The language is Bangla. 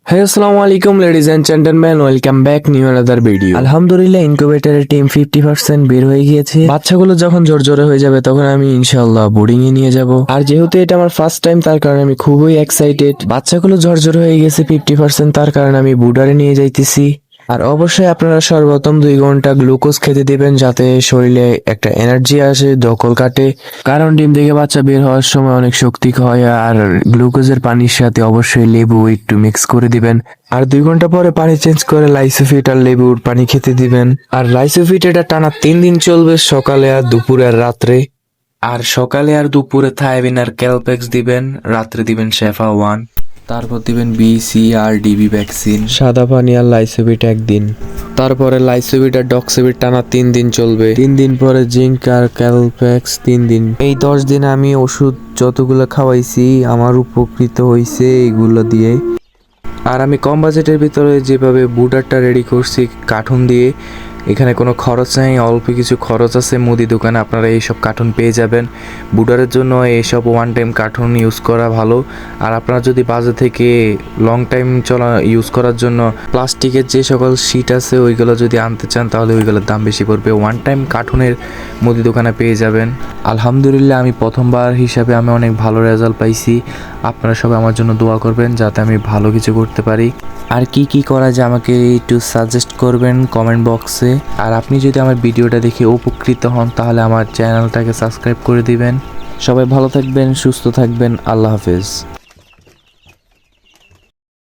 Hey, assalamu alaikum ladies and gentlemen, welcome back new another video. আলহামদুলিল্লাহ ইনকিউবেটরের টিম 50% বের হয়ে গিয়েছে। বাচ্চাগুলো যখন জোরে হয়ে যাবে তখন আমি ইনশাআল্লাহ বোর্ডিং এ নিয়ে যাব। আর যেহেতু এটা আমার ফার্স্ট টাইম তার কারণে আমি খুবই এক্সাইটেড। বাচ্চাগুলো ঝরঝরে হয়ে গেছে 50% তার কারণে আমি বুডারে নিয়ে যাইতেছি। আর অবশ্যই আপনারা সর্বপ্রথম 2 ঘন্টা গ্লুকোজ খেতে দিবেন যাতে শরীরে একটা এনার্জি আসে, দখল কাটে। কারণ ডিম থেকে বাচ্চা বের হওয়ার সময় অনেক শক্তি হয়। আর গ্লুকোজের পানির সাথে অবশ্যই লেবু একটু মিক্স করে দিবেন। আর 2 ঘন্টা পরে পানি চেঞ্জ করে লাইসোফিট আর লেবুর পানি খেতে দিবেন। আর লাইসোফিট এটা টানা 3 দিন চলবে, সকালে আর দুপুরে আর রাত্রে। আর সকালে আর দুপুরে থায়াবিন আর ক্যালপেক্স দিবেন, রাত্রে দিবেন শেফা 1। তারপর দিবেন BCR/DB ভ্যাকসিন, সাদা পানি আর লাইসোভিট একদিন। তারপরে লাইসোভিট আর ডক্সোভিট টানা 3 দিন চলবে। 3 দিন পরে জিঙ্ক আর ক্যালপ্যাক্স 3 দিন। এই 10 দিন আমি ওষুধ যতগুলো খাওয়াইছি আমার উপকৃত হয়েছে এগুলো দিয়ে। আর আমি কম বাজেটের ভিতরে যেভাবে বুডারটা রেডি করছি কার্টুন দিয়ে, এখানে কোনো খরচ নেই, অল্প কিছু খরচ আছে। মুদি দোকানে আপনারা এইসব কার্টুন পেয়ে যাবেন। বুডারের জন্য এইসব ওয়ান টাইম কার্টুন ইউজ করা ভালো। আর আপনারা যদি বাজার থেকে লং টাইম ইউজ করার জন্য প্লাস্টিকের যে সকল শিট আছে ওইগুলো যদি আনতে চান তাহলে ওইগুলোর দাম বেশি পড়বে। ওয়ান টাইম কার্টুনের মুদি দোকানে পেয়ে যাবেন। আলহামদুলিল্লাহ আমি প্রথমবার হিসাবে আমি অনেক ভালো রেজাল্ট পাইছি। আপনারা সবাই আমার জন্য দোয়া করবেন যাতে আমি ভালো কিছু করতে পারি। আর কি করা যায় আমাকে একটু সাজেস্ট করবেন কমেন্ট বক্সে। আর আপনি যদি আমার ভিডিওটা দেখে উপকৃত হন তাহলে আমার চ্যানেলটাকে সাবস্ক্রাইব করে দিবেন। সবাই ভালো থাকবেন, সুস্থ থাকবেন, আল্লাহ হাফেজ।